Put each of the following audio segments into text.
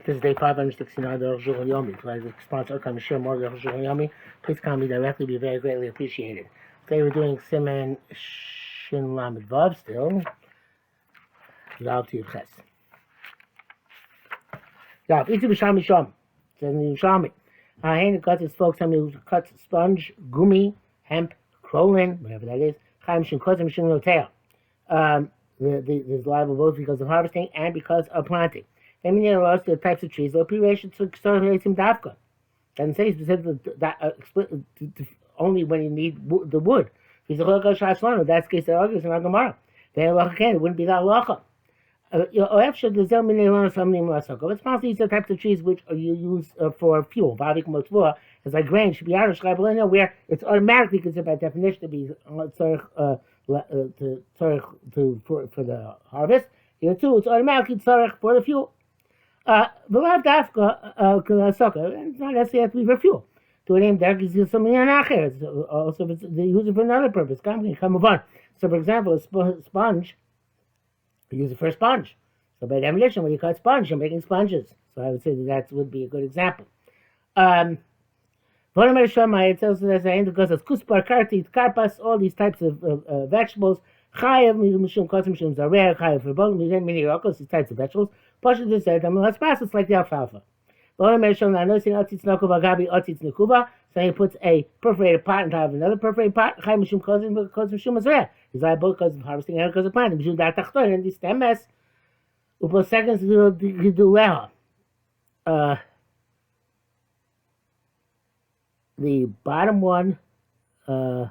This is day 569 of the Arukh HaShulchan Yomi. If I sponsor Arukh HaShulchan more of the Arukh HaShulchan Yomi, please call me directly. Be very greatly appreciated. Today we're doing Siman Shin Lamed Vav still. Vav to Yud Ches. Vav, Itzu B'Shami Shom. It says in the Yerushalmi. Hain cuts his folks, somebody who cuts sponge, gumi, hemp, crolin, whatever that is. Chaim Shin Kozim Shin Lotea. There's liable both because of harvesting and because of planting. They mean there are the types of trees. Pre-ration to dafka. Doesn't say specifically that only when you need the wood. If it's a Arukh HaShulchan, that's the case that argues in our Gemara. It wouldn't be that halacha. It's possible these are the types of trees which you use for fuel. It's like grain, should be where it's automatically considered by definition to be for the harvest. Here too, it's automatically tzarech for the fuel. V'lav dafka it's not necessarily have to be for fuel. To a name there is something anacher. Also, if they use it for another purpose. So, for example, a sponge, you use it for a sponge. So, by definition, when you cut sponge, you're making sponges. So, I would say that would be a good example. It tells us that because of kuspar, kartit, karpas, all these types of vegetables. Chayav mishum kotzim mishum zareh chayav for both many rocos, these types of vegetables. Pasha just said, it's like the alfalfa. So he puts a perforated pot on top of another perforated pot. Chayav mishum kotzim mishum zareh. He's like both because of harvesting and because of planting. Mishum dar tachton and these stemes. Upo seconds to do leha. The bottom one. So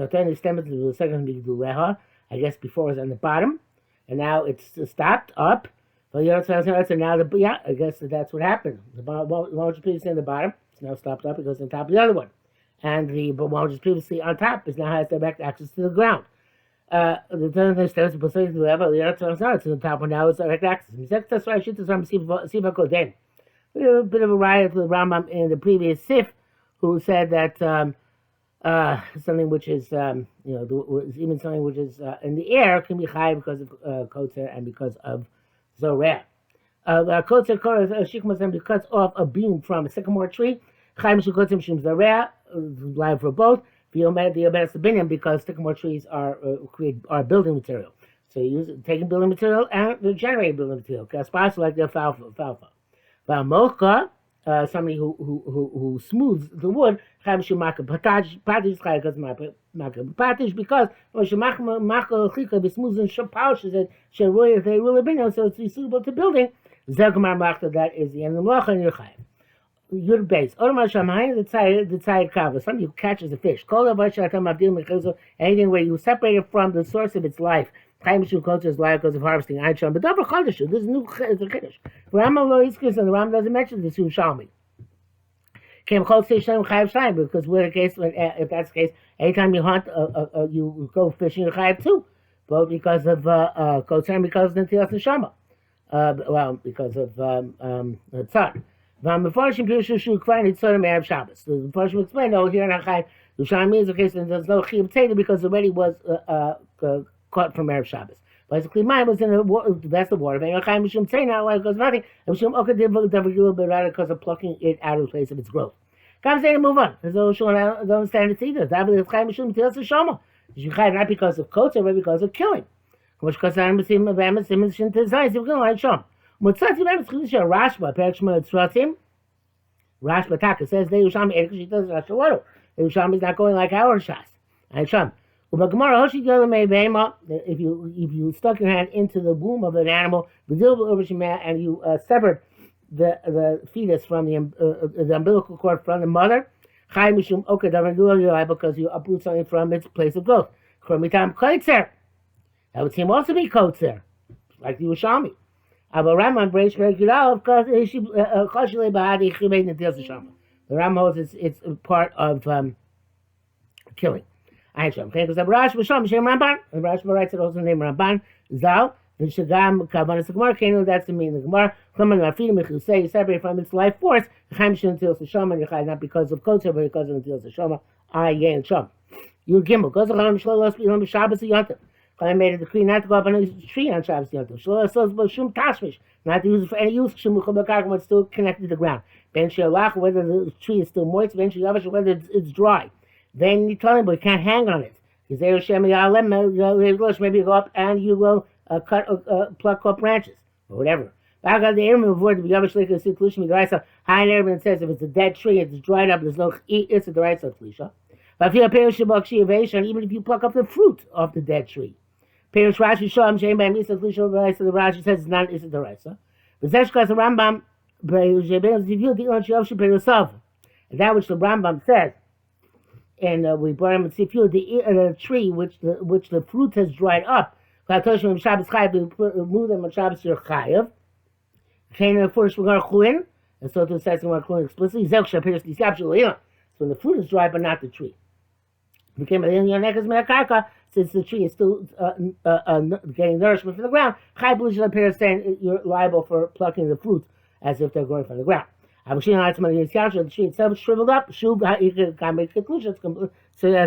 turn the stem to the second leha. I guess before it was on the bottom, and now it's stopped up. So now I guess that's what happened. The one which was previously on the bottom is now stopped up. It goes on top of the other one, and the one which was previously on top is now has direct access to the ground. The turn of the stems to the level. The other turns out to the top one now is direct access. That's why I should see if I could then. A bit of a riot to the Rambam in the previous Sif, who said that something which is, even something which is in the air can be high because of kotzer and because of zoreh. Kotzer cuts off a beam from a sycamore tree. Chaim shukotzim shim zoreh, live for both. The binyan because sycamore trees are building material. So you use taking building material and they're generating building material. Kaspas like the alfalfa. Mocha, somebody who smooths the wood, because be smooth and polishes it, so it's suitable to building. That is the end of the malacha in your chayim. Your base. The tzayid kava. Somebody who catches a fish. Anything where you separate it from the source of its life. Culture is life because of harvesting. But this is new chiddush. Rambam lo iskis, and the Rambam doesn't mention this Yerushalmi. Because we're the case, if that's the case, anytime you hunt, you go fishing, you're chayav too, both because of kotzer and because of netilas neshama. Because of tzar. The Mepharshim explained, here in Achai, Yerushalmi is the case, and there's no chiyuv tzeder because already was caught from Erev Shabbos. Basically, mine was in a vessel of water. Now it goes nothing. Because of plucking it out of the place of its growth. Come say to move on. I don't understand it either. Not because of kotzer, but because of killing. Rashba, Taka says the Yerushalmi is not going like our Shas. If you stuck your hand into the womb of an animal and you severed the fetus from the umbilical cord from the mother, because you uproot something from its place of growth. That would seem also be kotzer, like the Yerushalmi. The Ram holds it's part of killing. Because the Rash writes it also named Ramban Zal. That's the meaning of the Gemara. You separate from its life force. Not because of kotzer, but because of netilas neshama. You gimel. I made a decree not to go up on a tree on Shabbos Yom Tov. Shum Tashmish, not to use it for any use. Shum Mechubakarka, it's still connected to the ground. Ben Shealach, whether the tree is still moist. Ben Shealavish, whether it's dry. Then you tell him, but you can't hang on it. Maybe you go up and you will pluck up branches or whatever. High and it says if it's a dead tree, it's dried up, there's no it's a deraisa klisha. But even if you pluck up the fruit of the dead tree. Perish Rashi Shom Shem Bam Isa Klisha Deraisa, the Rashi says it's not Isa Deraisa. But Zeshkas Rambam and that which the Rambam says, and we brought him in Sifyu, the tree which the fruit has dried up. We move them on Shabbos Yer Chayav. First we're going to chulin, and so it says we're chulin explicitly. So when the fruit is dry, but not the tree. Became a since the tree is still getting nourishment from the ground. Chai B'lisha appears saying you're liable for plucking the fruit as if they're growing from the ground. The tree itself is shriveled up, so as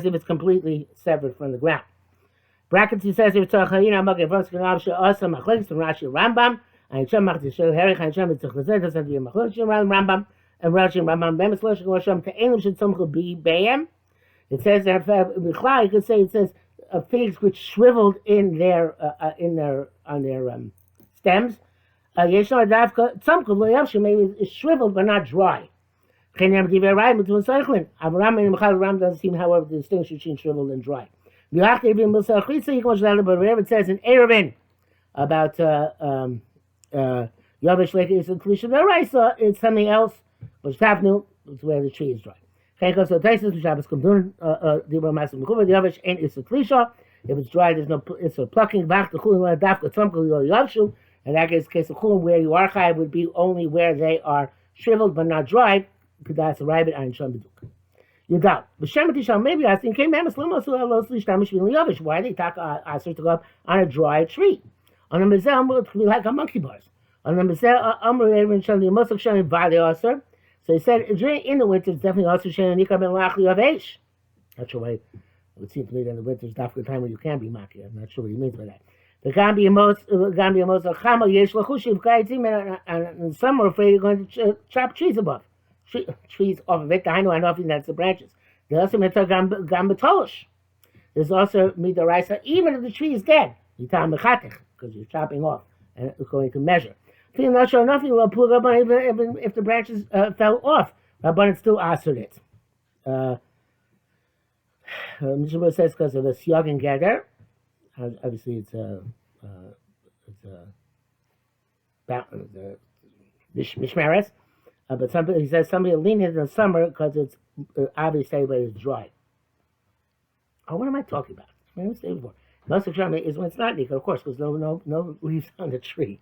if it's completely severed from the ground. Brackets he says if Rambam. And Rashi it says that you could say it says figs which shriveled in their on their stems. Maybe it's shriveled but not dry. Avraham doesn't seem, however, to distinguish between shriveled and dry. But whatever it says in Erevin about Yavish Lake is a Klisha Deraisa, it's something else, which Tafnu, it's where the tree is dry. So Taisus Shabbos Kumdun, Dibra Masim Mekuba, the Yavish ain't it's a Klisha. If it's dry, there's no, it's a plucking back to Chulin Dafka Tzomko Yavshu, and that is the case of Chulin where you are Chai would be only where they are shriveled but not dry, because that's a rabbit and Sham Biduk. You doubt. But Shematisham, maybe I think, came Mamas Limo, so Yavish. Why they talk Asher to go up on a dry tree? On the Mazel, it could be like a monkey bars. On the Mazel, so he said, in the winter, it's definitely also Shan Nikar Ben Lachli of Aish. Not sure why it would seem to me that in the winter is not the time when you can be Maki. I'm not sure what he means by that. The Gambi Amos of Chama Yesh Lachushiv Kaitim, and some are afraid you're going to chop trees above. Trees off of it. I know that's the branches. There's also Gambatolish. There's also Midaraisa, even if the tree is dead. Because you're chopping off and going to measure. Feeling not sure enough, you'll pull up even if the branches fell off. Rabban still answered it. Mishnah says because of a siyag and gather. Obviously, it's a mishmeres. But he says somebody will lean in the summer because it's obviously it's dry. Oh, what am I talking about? What did I say before? Most of the is when it's not nikah, of course, because no leaves on the tree.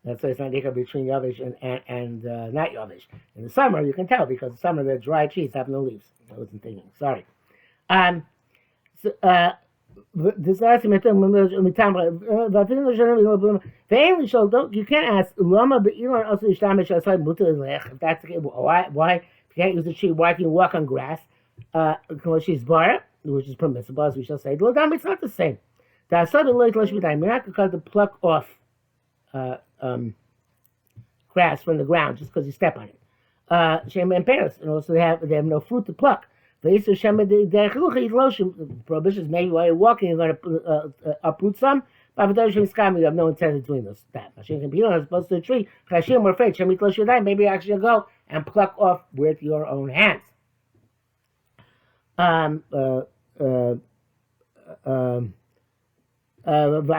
That's why it's not nikah between yavish and not yavish. In the summer, you can tell because in the summer the dry trees have no leaves. I wasn't thinking. Sorry. This argument, you can't ask Lama Be'ilan also Ishtamish outside Mutter. That's why you can't use the tree? Why can you walk on grass? Because she's bar, which is permissible, as we shall say. It's not the same. You're not going to pluck off grass from the ground just because you step on it. Shem and Paris, and also they have no fruit to pluck. The prohibition is maybe while you're walking, you're going to uproot some. But you have no intent of doing this. That as opposed to a tree, we're afraid. Maybe you actually go and pluck off with your own hands. I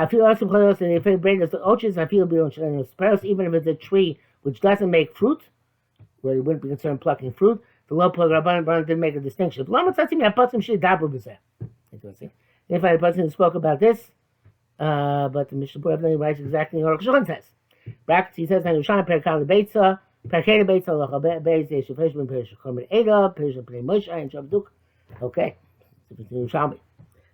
feel also close and if it brings the oches, I feel even if it's a tree which doesn't make fruit, where you wouldn't be concerned plucking fruit, the low plug Rabban didn't make a distinction. Interesting. If I had a person who spoke about this, but the Mishnah Berurah writes exactly what Arukh HaShulchan says. Brackets, he says, "Nushan perkal beitza, perkei beitza lacha beitza yeshufesh ben perish chomer eda perish bnei Moshe and Shabduk." Okay, it's Yerushalmi.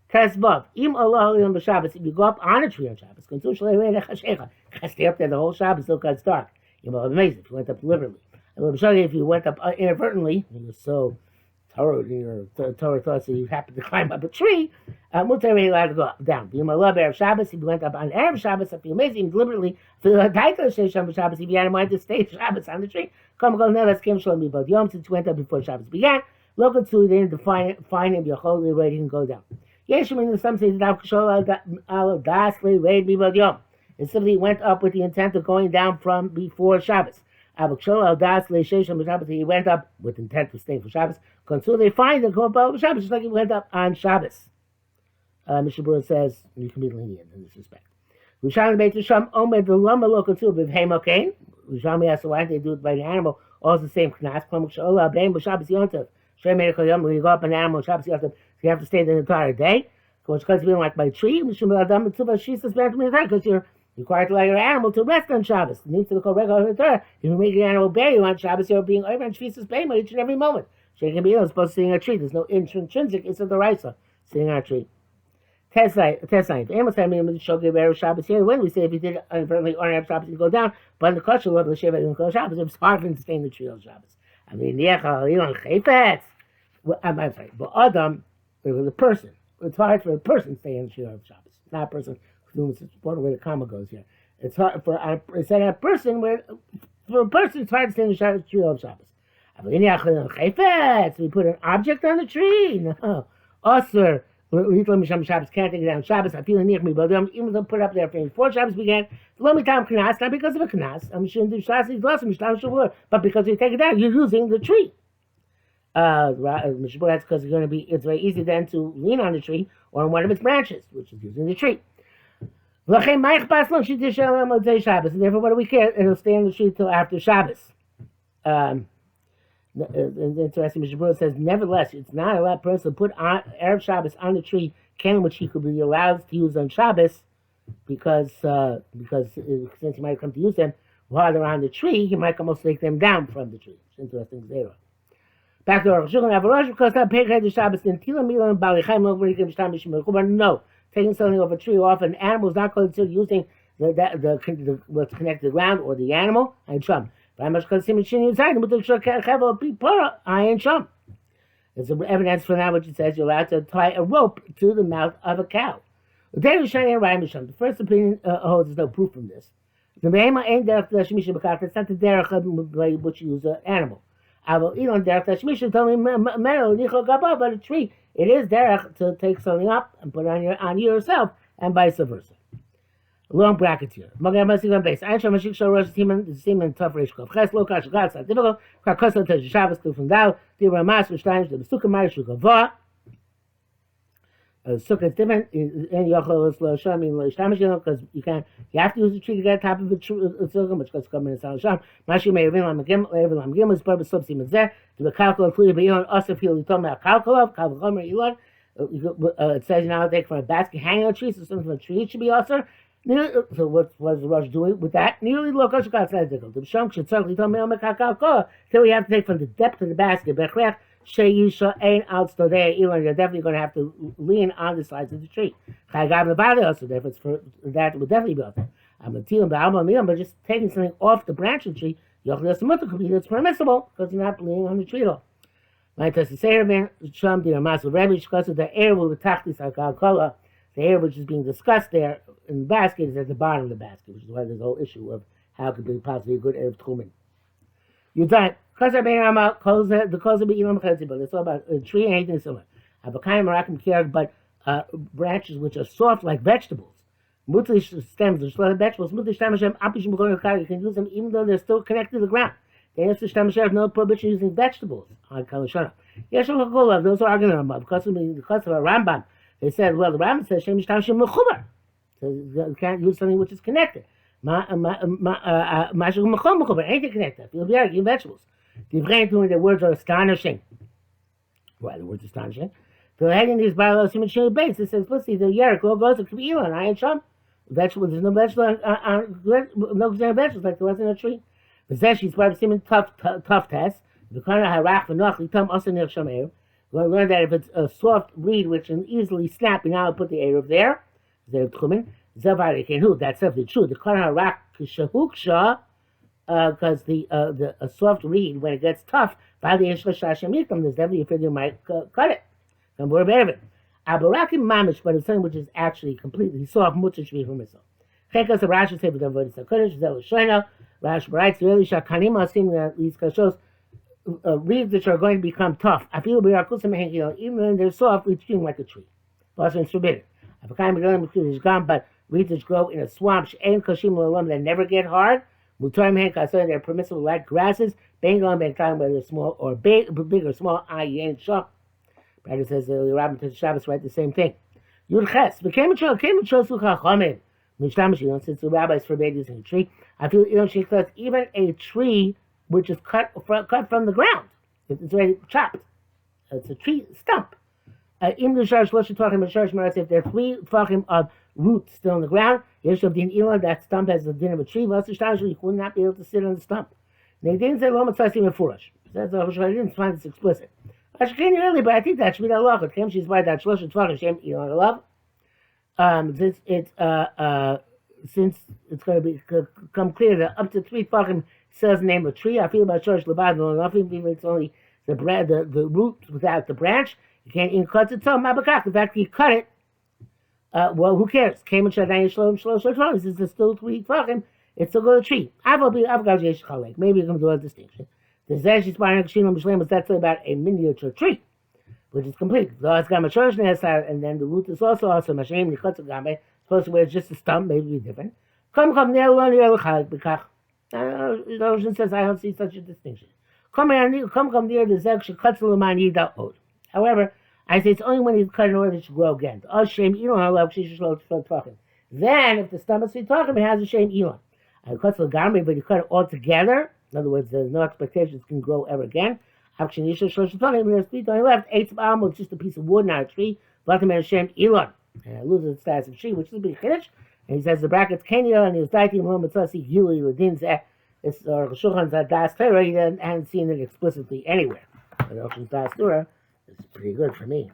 Tesvav, im Allah alim b'Shabbos. If you go up on a tree on Shabbos, contu shalei re'eh chashecha. You can't stay up there the whole Shabbos until it's dark. You know, amazing if you went up deliberately. If you went up inadvertently, and you're so Torah thought that you happened to climb up a tree, Mutar ain't allowed to go down. If you love Erev Shabbos, if you went up on Erev Shabbos, if you amazing deliberately, if you Shabbos, if you had wanted to stay Shabbos on the tree, come go never skim shalom me both yom since you went up before Shabbos began. Local two, they didn't define it, find him, you're holy, ready and go down. Yes, I mean some say that al dasli read me both yom. It simply went up with the intent of going down from before Shabbos. He went up with intent to stay for Shabbos. Until they find him go up Shabbos, just like he went up on Shabbos. Mr. Brewer says you can be lenient in this respect. Rishami Beit Risham Omed the Lama local too with Hemokain. Rishami asked why they do it by the animal. All the same knas. When you go up an animal Shabbos Yontav, you have to stay the entire day. Because being like by a tree, because you're required to allow your animal to rest on Shabbos. It needs to look regular in the Torah. If you make your animal bury you on Shabbos, you're being over and Shvisas Bema each and every moment. So you can be supposed to sitting on a tree. There's no intrinsic, it's a deraisa, sitting on a tree. Tesai. Amos had me shogeg Erev Shabbos here. When we say if you did inadvertently on Erev Shabbos, you go down. But in the kosher love the Sheva and Shabbos, it's hard for him to stay in the tree on Shabbos. I mean, Chayfetz. I'm sorry, but Adam, the person. It's hard for a person to stay in the tree on Shabbos. Not a person. It's important where the comma goes here. It's hard for a person for a person it's hard to stay in the tree of Shabbos. We put an object on the tree. No. Also, Shabbos can't take it down. Shabbos, I feel near me, but even though put it up there before Shabbos began, not because of a knas. But because you take it down, you're using the tree. That's because it's very easy then to lean on the tree or on one of its branches, which is using the tree. And therefore, what do we care? It'll stay on the tree till after Shabbos. Interesting, Mr. Brewer says, nevertheless, it's not allowed person to put on Erev Shabbos on the tree, which he could be allowed to use on Shabbos, because since he might come to use them while they're on the tree, he might almost take them down from the tree. It's interesting, zero. Back to Arukh HaShulchan, because that Pekah the Shabbos, then Tila Milan Balichaim, no. Taking something off a tree off an animal is not considered using the what's connected to the ground or the animal. I shum. There's evidence for that which it says you're allowed to tie a rope to the mouth of a cow. The first opinion holds there's no proof from this. It's not the derech which you use an animal. But a tree, it is derech to take something up and put it on yourself, and vice versa. Long brackets here. Tough difficult. Sukkah is different, and because you have to use the tree to get top of the sukkah, which goes come in the sham. Mashi may have lam gim is purpose subsim is there to be calculated. Be on also feel you talking about calculate elon. It says now take from a basket hanging on a tree, so something from a tree should be also. So what was the Rosh doing with that? Nearly local shukah says the sham should certainly tell me on the so we have to take from the depth of the basket. You're definitely going to have to lean on the sides of the tree. Also, therefore, that would definitely be awesome. But just taking something off the branch of the tree, it's permissible because you're not leaning on the tree at all. The air will the air which is being discussed there in the basket is at the bottom of the basket, which is why there's the whole issue of how it could be possibly a good air of Tchumen. You're done. It's all about a tree and anything similar. But branches which are soft like vegetables. Stems which are vegetables. You can use them even though they're still connected to the ground. There's no prohibition using vegetables. Those are arguing because of a Rambam. They said, well, the Rambam says you can't use something which is connected. Anything connected. You'll be arguing vegetables. The words are astonishing. Why the words are astonishing? So hanging these bylaws human base, it says, let's see, the Yerek goes to Kabila and I and Sham. Vegetables, there's no vegetable no vegetables like there was in a tree. But then she's probably seeming tough test. The kind of harach v'noch litam also near shameir. We're going to learn that if it's a soft reed which can easily snap, you now put the Erev there. Zev Tchumen. Zev Arikin, that's definitely true. The kind of harach kishahuksha. because the a soft reed, when it gets tough, there's definitely a figure you might cut it. And we're aware of it. Abarakim mamish, but it's something which is actually completely soft, much should be permissible. Chekas the Rashi say, but the word is a Kurdish, that was Shoino. Rashi writes, really, Shakanima seem that these shows reeds which are going to become tough. I feel even when they're soft, we treat them like a tree. Also, it's forbidden. But reeds which grow in a swamp, that never get hard. They're permissible like grasses. Bengal and time whether they're small or big or small. Ayin shop. Brother says the Rabbin to Shabbos write the same thing. Yud Ches became a sucha chomim. Since the rabbis forbade using a tree, I feel even a tree which is cut from the ground. It's already chopped. It's a tree stump. If there are 3 tfachim of roots still in the ground, that stump has the din of a tree. You would not be able to sit on the stump. They didn't say lo matzasim mefurash. That's I didn't find this explicit. I should early, but I think that should be the halacha. Came she's by that 3 tfachim shem elon love. Since it's going to become clear that up to 3 tfachim says the name of a tree. I feel about Shorish Lebad, nothing, even it's only the root without the branch. You can't even cut it. So, Mabakak, the fact that you cut it, well, who cares? Came and Shadayin Shalom. Since it's still 3 tfachim, it's still a tree. Maybe you can do a distinction. The Zesh is buying a Shinam Shalem, but that's about a miniature tree, which is complete. So it's got Mashorish Nesar, and then the root is also Mashem, Nikotsugambe, supposed to where it's just a stump, maybe be different. Come, near Bekach. The ocean says, I don't see such a distinction. Come near the Zeg Shekatsulamani Yida Od. However, I say it's only when he's cut in order to grow again. Then, if the stump is talking, it has a shame elon. I cut the garment, but you cut it all together. In other words, there's no expectation it can grow ever again. There's 3 only left. 8 almond, just a piece of wood, not a tree. Shame elon. And it loses its status of tree, which is a big chiddush. And he says the brackets Kenya and he was writing Rome Tzasi Gili Ladin Zeh. It's Arukh HaShulchan Das Torah. He hadn't seen it explicitly anywhere. But Arukh HaShulchan Das Torah is pretty good for me.